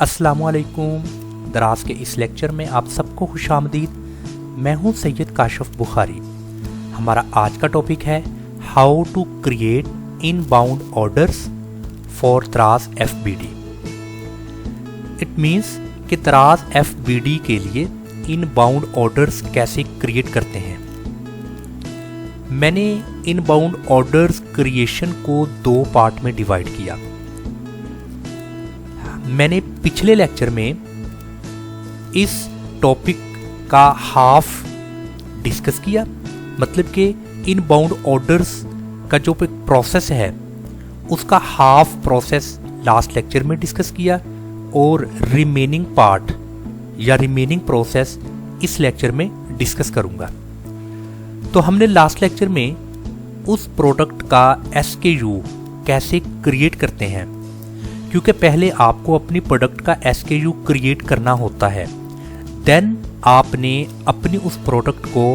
अस्सलामुअलैकुम। दराज के इस लेक्चर में आप सबको खुशामदीद। मैं हूं सैयद काशिफ बुखारी। हमारा आज का टॉपिक है how to create inbound orders for Daraz FBD। It means कि दराज FBD के लिए इनबाउंड ऑर्डर्स कैसे क्रिएट करते हैं। मैंने इनबाउंड ऑर्डर्स क्रिएशन को दो पार्ट में डिवाइड किया। मैंने पिछले लेक्चर में इस टॉपिक का हाफ डिस्कस किया, मतलब कि इनबाउंड ऑर्डर्स का जो प्रोसेस है उसका हाफ प्रोसेस लास्ट लेक्चर में डिस्कस किया और रिमेनिंग पार्ट या रिमेनिंग प्रोसेस इस लेक्चर में डिस्कस करूंगा। तो हमने लास्ट लेक्चर में उस प्रोडक्ट का SKU कैसे क्रिएट करते हैं, क्योंकि पहले आपको अपनी प्रोडक्ट का SKU क्रिएट करना होता है, देन आपने अपनी उस प्रोडक्ट को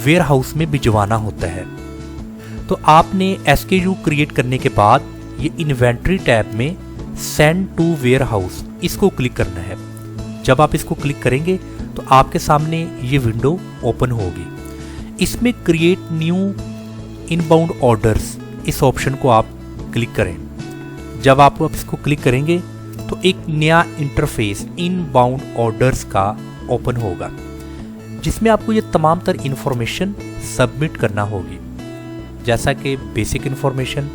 वेयर हाउस में भिजवाना होता है। तो आपने SKU क्रिएट करने के बाद ये इन्वेंट्री टैब में सेंड टू वेयर हाउस इसको क्लिक करना है। जब आप इसको क्लिक करेंगे तो आपके सामने ये विंडो ओपन होगी। इसमें क्रिएट न्यू इनबाउंड ऑर्डर्स इस ऑप्शन को आप क्लिक करें। जब आप इसको क्लिक करेंगे तो एक नया इंटरफेस इनबाउंड ऑर्डर्स का ओपन होगा, जिसमें आपको ये तमाम तर इंफॉर्मेशन सबमिट करना होगी, जैसा कि basic information,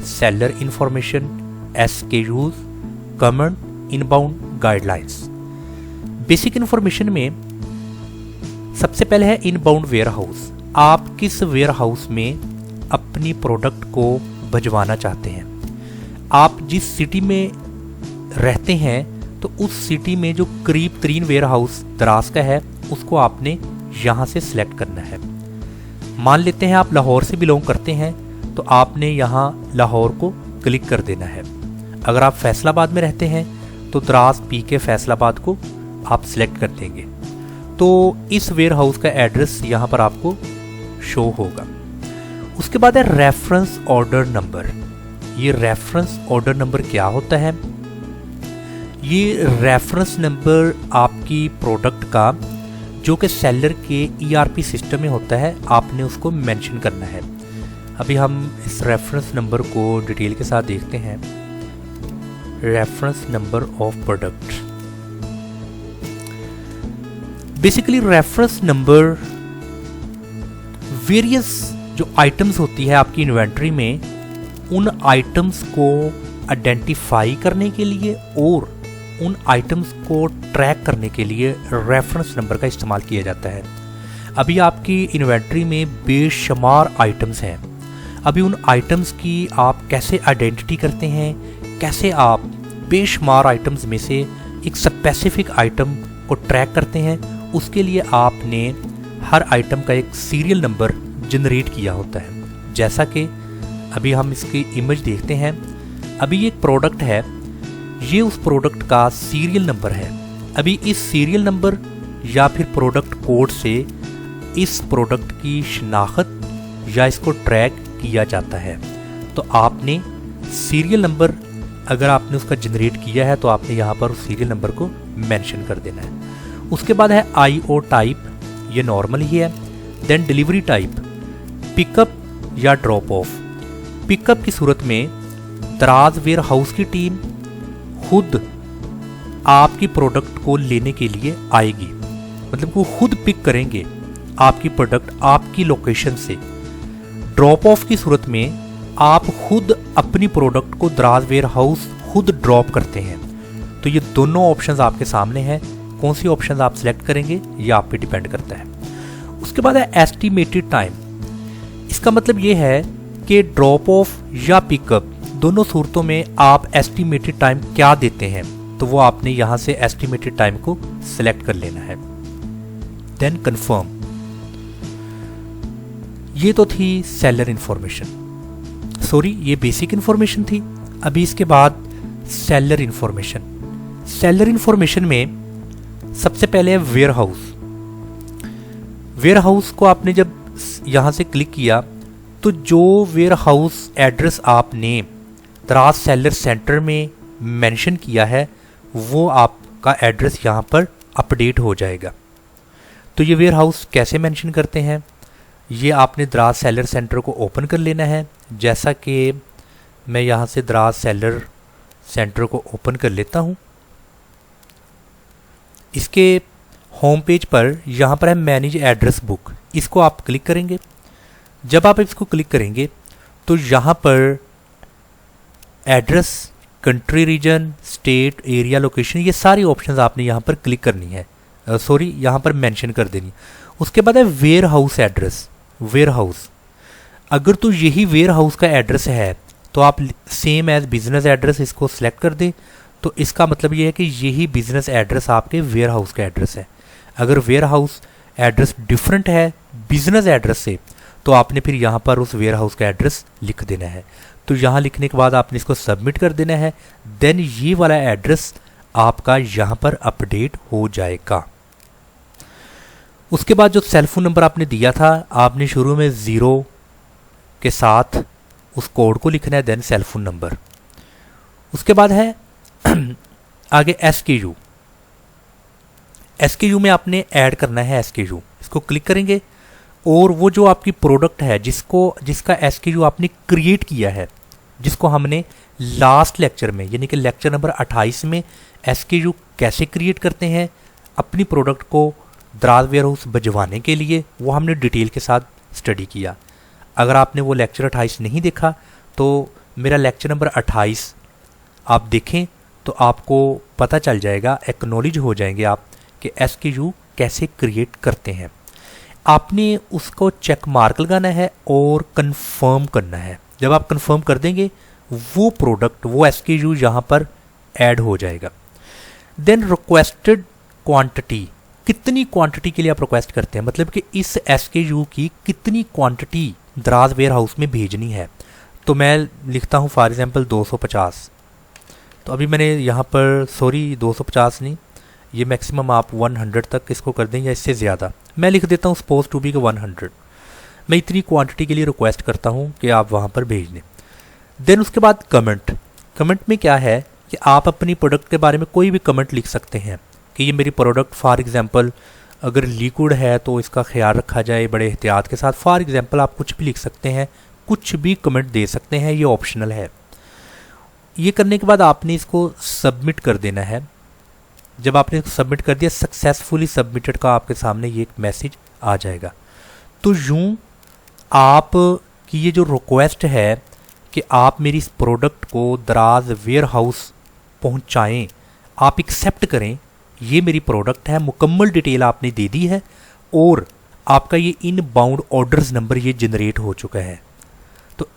seller information, SKUs, comment, inbound guidelines. Basic information में सबसे पहले है इनबाउंड वेयर हाउस। आप किस वेयर हाउस में अपनी प्रोडक्ट को भिजवाना चाहते हैं। आप जिस सिटी में रहते हैं तो उस सिटी में जो करीब तरीन वेयर हाउस दराज का है उसको आपने यहाँ से सिलेक्ट करना है। मान लेते हैं आप लाहौर से बिलोंग करते हैं तो आपने यहाँ लाहौर को क्लिक कर देना है। अगर आप फैसलाबाद में रहते हैं तो दराज PK फैसलाबाद को आप सिलेक्ट कर देंगे। तो इस वेयर हाउस का एड्रेस यहाँ पर आपको शो होगा। उसके बाद है रेफरेंस ऑर्डर नंबर। ये रेफरेंस ऑर्डर नंबर क्या होता है? ये रेफरेंस नंबर आपकी प्रोडक्ट का जो कि सेलर के ERP सिस्टम में होता है, आपने उसको मेंशन करना है। अभी हम इस रेफरेंस नंबर को डिटेल के साथ देखते हैं। Reference number of product. Basically reference number various जो आइटम्स होती है आपकी इन्वेंट्री में, उन आइटम्स को आइडेंटिफाई करने के लिए और उन आइटम्स को ट्रैक करने के लिए रेफरेंस नंबर का इस्तेमाल किया जाता है। अभी आपकी इन्वेंट्री में बेशुमार आइटम्स हैं। अभी उन आइटम्स की आप कैसे आइडेंटिटी करते हैं, कैसे आप बेशुमार आइटम्स में से एक स्पेसिफिक आइटम को ट्रैक करते हैं, उसके लिए आपने हर आइटम का एक सीरियल नंबर जनरेट किया होता है। जैसा कि अभी हम इसकी इमेज देखते हैं। अभी ये एक प्रोडक्ट है, ये उस प्रोडक्ट का सीरियल नंबर है। अभी इस सीरियल नंबर या फिर प्रोडक्ट कोड से इस प्रोडक्ट की शनाख्त या इसको ट्रैक किया जाता है। तो आपने सीरियल नंबर अगर आपने उसका जनरेट किया है तो आपने यहाँ पर उस सीरियल नंबर को मेंशन कर देना है। उसके बाद है IO टाइप, ये नॉर्मल ही है। देन डिलीवरी टाइप, पिकअप या ड्रॉप ऑफ। पिकअप की सूरत में दराज वेयर हाउस की टीम खुद आपकी प्रोडक्ट को लेने के लिए आएगी, मतलब वो खुद पिक करेंगे आपकी प्रोडक्ट आपकी लोकेशन से। ड्रॉप ऑफ की सूरत में आप खुद अपनी प्रोडक्ट को दराज वेयर हाउस खुद ड्रॉप करते हैं। तो ये दोनों ऑप्शंस आपके सामने हैं। कौन सी ऑप्शंस आप सिलेक्ट करेंगे ये आप पे डिपेंड करता है। उसके बाद है एस्टिमेटेड टाइम। इसका मतलब ये है कि ड्रॉप ऑफ या पिकअप दोनों सूरतों में आप एस्टिमेटेड टाइम क्या देते हैं, तो वो आपने यहाँ से एस्टिमेटेड टाइम को सिलेक्ट कर लेना है। Then confirm. ये तो थी सेलर इंफॉर्मेशन, सॉरी ये बेसिक इंफॉर्मेशन थी। अभी इसके बाद सेलर इंफॉर्मेशन। सेलर इंफॉर्मेशन में सबसे पहले है वेयर हाउस। वेयर हाउस को आपने जब यहाँ से क्लिक किया तो जो वेयर हाउस एड्रेस आपने दराज सेलर सेंटर में मेंशन किया है वो आपका एड्रेस यहाँ पर अपडेट हो जाएगा। तो ये वेयर हाउस कैसे मेंशन करते हैं, ये आपने दराज सेलर सेंटर को ओपन कर लेना है। जैसा कि मैं यहाँ से दराज सेलर सेंटर को ओपन कर लेता हूँ। इसके होम पेज पर यहाँ पर है मैनेज एड्रेस बुक, इसको आप क्लिक करेंगे। जब आप इसको क्लिक करेंगे तो यहाँ पर address, country, region, state, area, location, ये सारी ऑप्शंस आपने यहाँ पर क्लिक करनी है, यहाँ पर मेंशन कर देनी। उसके बाद है warehouse address. Warehouse, अगर तो यही वेयर हाउस का एड्रेस है तो आप सेम एज बिजनेस एड्रेस इसको सिलेक्ट कर दें। तो इसका मतलब ये है कि यही बिजनेस एड्रेस आपके वेयर हाउस का एड्रेस है। अगर वेयर हाउस एड्रेस डिफरेंट है बिजनेस एड्रेस से तो आपने फिर यहाँ पर उस वेयर हाउस का एड्रेस लिख देना है। तो यहाँ लिखने के बाद आपने इसको सबमिट कर देना है। देन ये वाला एड्रेस आपका यहाँ पर अपडेट हो जाएगा। उसके बाद जो सेल फोन नंबर आपने दिया था, आपने शुरू में 0 के साथ उस कोड को लिखना है, देन सेल फोन नंबर। उसके बाद है आगे SKU। SKU में आपने ऐड करना है SKU, इसको क्लिक करेंगे और वो जो आपकी प्रोडक्ट है जिसका SKU आपने क्रिएट किया है, जिसको हमने लास्ट लेक्चर में यानी कि लेक्चर नंबर 28 में SKU कैसे क्रिएट करते हैं अपनी प्रोडक्ट को दराज वेयर हाउस भिजवाने के लिए, वो हमने डिटेल के साथ स्टडी किया। अगर आपने वो लेक्चर 28 नहीं देखा तो मेरा लेक्चर नंबर 28 आप देखें तो आपको पता चल जाएगा, एक्नॉलेज हो जाएंगे आप कि SKU कैसे क्रिएट करते हैं। आपने उसको चेक मार्क लगाना है और कंफर्म करना है। जब आप कंफर्म कर देंगे वो प्रोडक्ट, वो SKU यहाँ पर ऐड हो जाएगा। देन रिक्वेस्टेड क्वांटिटी, कितनी क्वांटिटी के लिए आप रिक्वेस्ट करते हैं, मतलब कि इस SKU की कितनी क्वांटिटी दराज वेयर हाउस में भेजनी है। तो मैं लिखता हूँ फॉर एग्जांपल 250। तो अभी मैंने यहाँ पर 250 नहीं, ये मैक्सिमम आप 100 तक इसको कर दें या इससे ज़्यादा। मैं लिख देता हूँ सपोज टू बी के 100। मैं इतनी क्वांटिटी के लिए रिक्वेस्ट करता हूँ कि आप वहाँ पर भेज दें। देन उसके बाद कमेंट। कमेंट में क्या है कि आप अपनी प्रोडक्ट के बारे में कोई भी कमेंट लिख सकते हैं कि ये मेरी प्रोडक्ट फॉर एग्जांपल अगर लिक्विड है तो इसका ख्याल रखा जाए बड़े एहतियात के साथ। फॉर एग्जांपल आप कुछ भी लिख सकते हैं, कुछ भी कमेंट दे सकते हैं, ये ऑप्शनल है। ये करने के बाद आपने इसको सबमिट कर देना है। जब आपने इसको सबमिट कर दिया, सक्सेसफुली सबमिटेड का आपके सामने ये एक मैसेज आ जाएगा। तो यूँ आप की ये जो रिक्वेस्ट है कि आप मेरी इस प्रोडक्ट को दराज वेयर हाउस पहुँचाएँ, आप एक्सेप्ट करें। ये मेरी प्रोडक्ट है, मुकम्मल डिटेल आपने दे दी है और आपका ये इनबाउंड ऑर्डर्स नंबर ये जनरेट हो चुका है। तो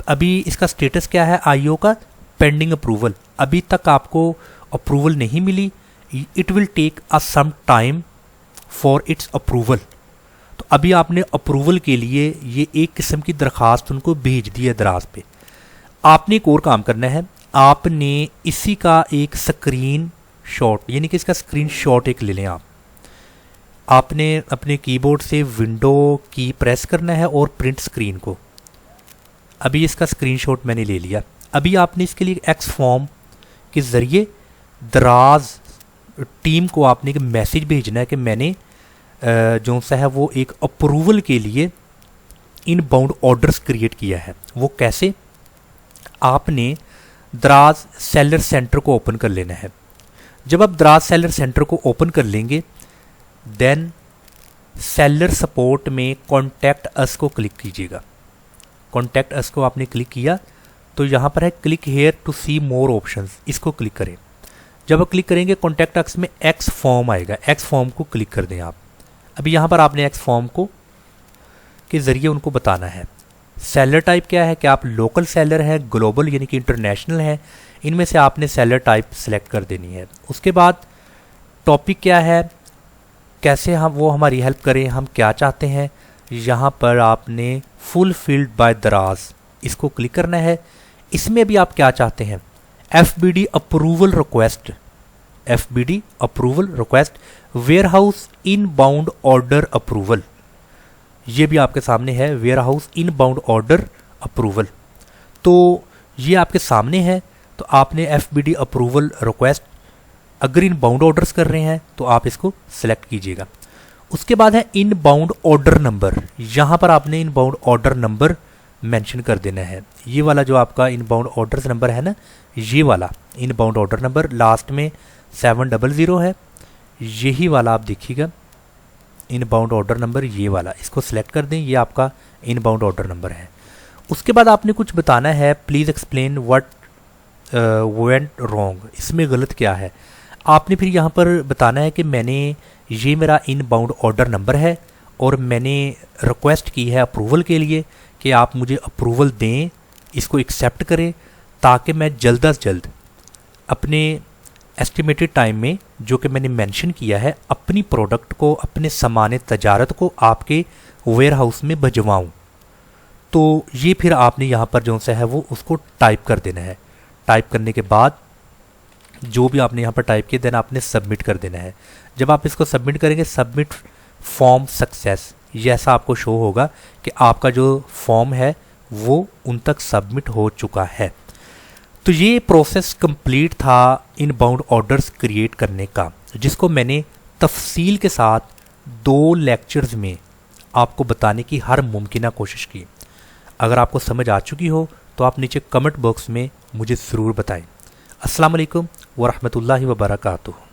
अभी इसका स्टेटस क्या है, IO का पेंडिंग अप्रूवल। अभी तक आपको अप्रूवल नहीं मिली, it will take a some time for its approval. तो अभी आपने अप्रूवल के लिए ये एक किस्म की दरख्वास्त उनको भेज दी है दराज पे। आपने एक और काम करना है, आपने इसी का एक स्क्रीन शॉट यानी कि इसका स्क्रीन शॉट एक ले लें। आपने अपने कीबोर्ड से विंडो की प्रेस करना है और प्रिंट स्क्रीन को। अभी इसका स्क्रीनशॉट मैंने ले लिया। अभी आपने इसके लिए एक्स फॉर्म के ज़रिए दराज टीम को आपने एक मैसेज भेजना है कि मैंने जो सा है वो एक अप्रूवल के लिए इनबाउंड ऑर्डर्स क्रिएट किया है। वो कैसे, आपने दराज सेलर सेंटर को ओपन कर लेना है। जब आप दराज सेलर सेंटर को ओपन कर लेंगे, देन सेलर सपोर्ट में कॉन्टैक्ट अस को क्लिक कीजिएगा। कॉन्टैक्ट अस को आपने क्लिक किया तो यहाँ पर है click here to see more options, इसको क्लिक करें। जब आप क्लिक करेंगे कॉन्टैक्ट अस में एक्स फॉर्म आएगा, एक्स फॉर्म को क्लिक कर दें आप। अभी यहाँ पर आपने एक्स फॉर्म को के ज़रिए उनको बताना है सेलर टाइप क्या है, कि आप लोकल सेलर है, ग्लोबल यानी कि इंटरनेशनल है। इनमें से आपने सेलर टाइप सेलेक्ट कर देनी है। उसके बाद टॉपिक क्या है, कैसे हम वो हमारी हेल्प करें, हम क्या चाहते हैं। यहाँ पर आपने फुलफिल्ड बाय दराज इसको क्लिक करना है। इसमें भी आप क्या चाहते हैं, FBD approval request, FBD approval request warehouse inbound order approval, ये भी आपके सामने है warehouse inbound order approval. तो ये आपके सामने है। तो आपने FBD अप्रूवल रिक्वेस्ट अगर इनबाउंड ऑर्डर्स कर रहे हैं तो आप इसको सिलेक्ट कीजिएगा। उसके बाद है इनबाउंड ऑर्डर नंबर। यहाँ पर आपने इनबाउंड ऑर्डर नंबर मेंशन कर देना है। ये वाला जो आपका इनबाउंड ऑर्डर्स नंबर है ना, ये वाला इनबाउंड ऑर्डर नंबर लास्ट में 700 है, यही वाला आप देखिएगा इनबाउंड ऑर्डर नंबर, ये वाला इसको सिलेक्ट कर दें, ये आपका इनबाउंड ऑर्डर नंबर है। उसके बाद आपने कुछ बताना है, please explain what went wrong, इसमें गलत क्या है। आपने फिर यहाँ पर बताना है कि ये मेरा इनबाउंड ऑर्डर नंबर है और मैंने रिक्वेस्ट की है अप्रूवल के लिए कि आप मुझे अप्रूवल दें, इसको एक्सेप्ट करें, ताकि मैं जल्द अज जल्द अपने एस्टिमेटेड टाइम में जो कि मैंने मेंशन किया है अपनी प्रोडक्ट को, अपने सामान तजारत को आपके वेयर हाउस में भिजवाऊँ। तो ये फिर आपने यहाँ पर जो सा है वो उसको टाइप कर देना है। टाइप करने के बाद जो भी आपने यहाँ पर टाइप किया देन आपने सबमिट कर देना है। जब आप इसको सबमिट करेंगे, सबमिट फॉर्म सक्सेस, ये ऐसा आपको शो होगा कि आपका जो फॉर्म है वो उन तक सबमिट हो चुका है। तो ये प्रोसेस कंप्लीट था इनबाउंड ऑर्डर्स क्रिएट करने का, जिसको मैंने तफसील के साथ 2 लेक्चर्स में आपको बताने की हर मुमकिन कोशिश की। अगर आपको समझ आ चुकी हो तो आप नीचे कमेंट बॉक्स में मुझे ज़रूर बताएं। अस्सलाम वालेकुम व रहमतुल्लाहि व बरकातुहू।